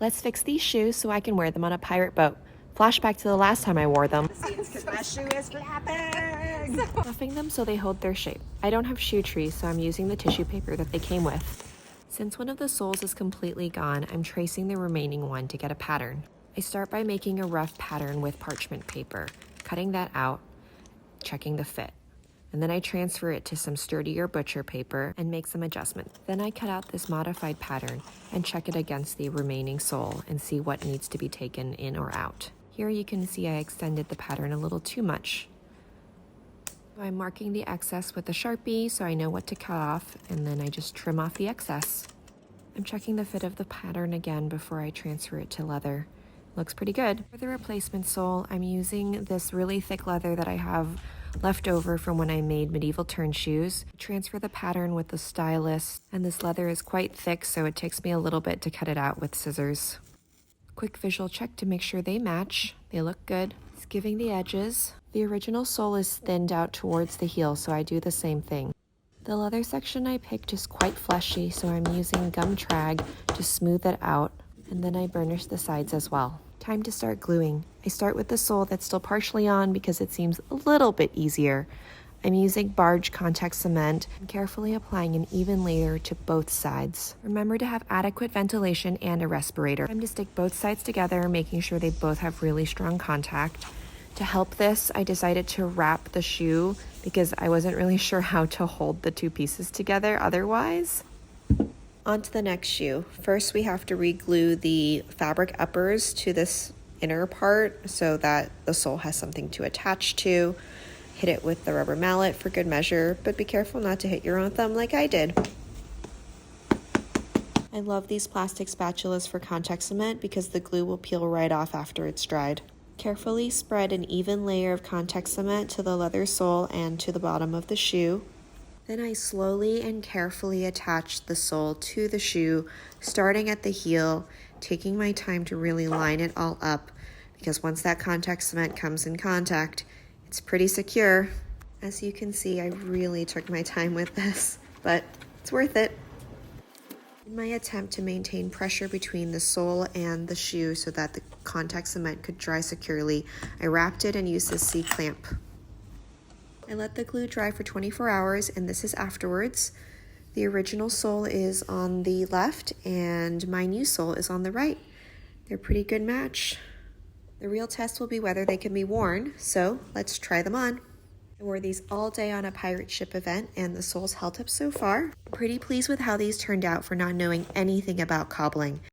Let's fix these shoes so I can wear them on a pirate boat. Flashback to the last time I wore them. Because my shoe is flapping. Fluffing them so they hold their shape. I don't have shoe trees, so I'm using the tissue paper that they came with. Since one of the soles is completely gone, I'm tracing the remaining one to get a pattern. I start by making a rough pattern with parchment paper, cutting that out, checking the fit. And then I transfer it to some sturdier butcher paper and make some adjustments. Then I cut out this modified pattern and check it against the remaining sole and see what needs to be taken in or out. Here you can see I extended the pattern a little too much. I'm marking the excess with a Sharpie so I know what to cut off, and then I just trim off the excess. I'm checking the fit of the pattern again before I transfer it to leather. Looks pretty good. For the replacement sole, I'm using this really thick leather that I have left over from when I made medieval turn shoes. Transfer the pattern with the stylus, and this leather is quite thick, so it takes me a little bit to cut it out with scissors. Quick visual check to make sure they match. They look good. Skiving the edges. The original sole is thinned out towards the heel, so I do the same thing. The leather section I picked is quite fleshy, so I'm using gum trag to smooth it out, and then I burnish the sides as well. Time to start gluing. I start with the sole that's still partially on because it seems a little bit easier. I'm using barge contact cement and carefully applying an even layer to both sides. Remember to have adequate ventilation and a respirator. Time to stick both sides together, making sure they both have really strong contact. To help this, I decided to wrap the shoe because I wasn't really sure how to hold the two pieces together otherwise. On to the next shoe. First, we have to re-glue the fabric uppers to this inner part so that the sole has something to attach to. Hit it with the rubber mallet for good measure, but be careful not to hit your own thumb like I did. I love these plastic spatulas for contact cement because the glue will peel right off after it's dried. Carefully spread an even layer of contact cement to the leather sole and to the bottom of the shoe. Then I slowly and carefully attach the sole to the shoe, starting at the heel, taking my time to really line it all up, because once that contact cement comes in contact, it's pretty secure. As you can see, I really took my time with this, but it's worth it. In my attempt to maintain pressure between the sole and the shoe so that the contact cement could dry securely, I wrapped it and used this C-clamp. I let the glue dry for 24 hours, and this is afterwards. The original sole is on the left, and my new sole is on the right. They're a pretty good match. The real test will be whether they can be worn, so let's try them on. I wore these all day on a pirate ship event, and the soles held up so far. I'm pretty pleased with how these turned out for not knowing anything about cobbling.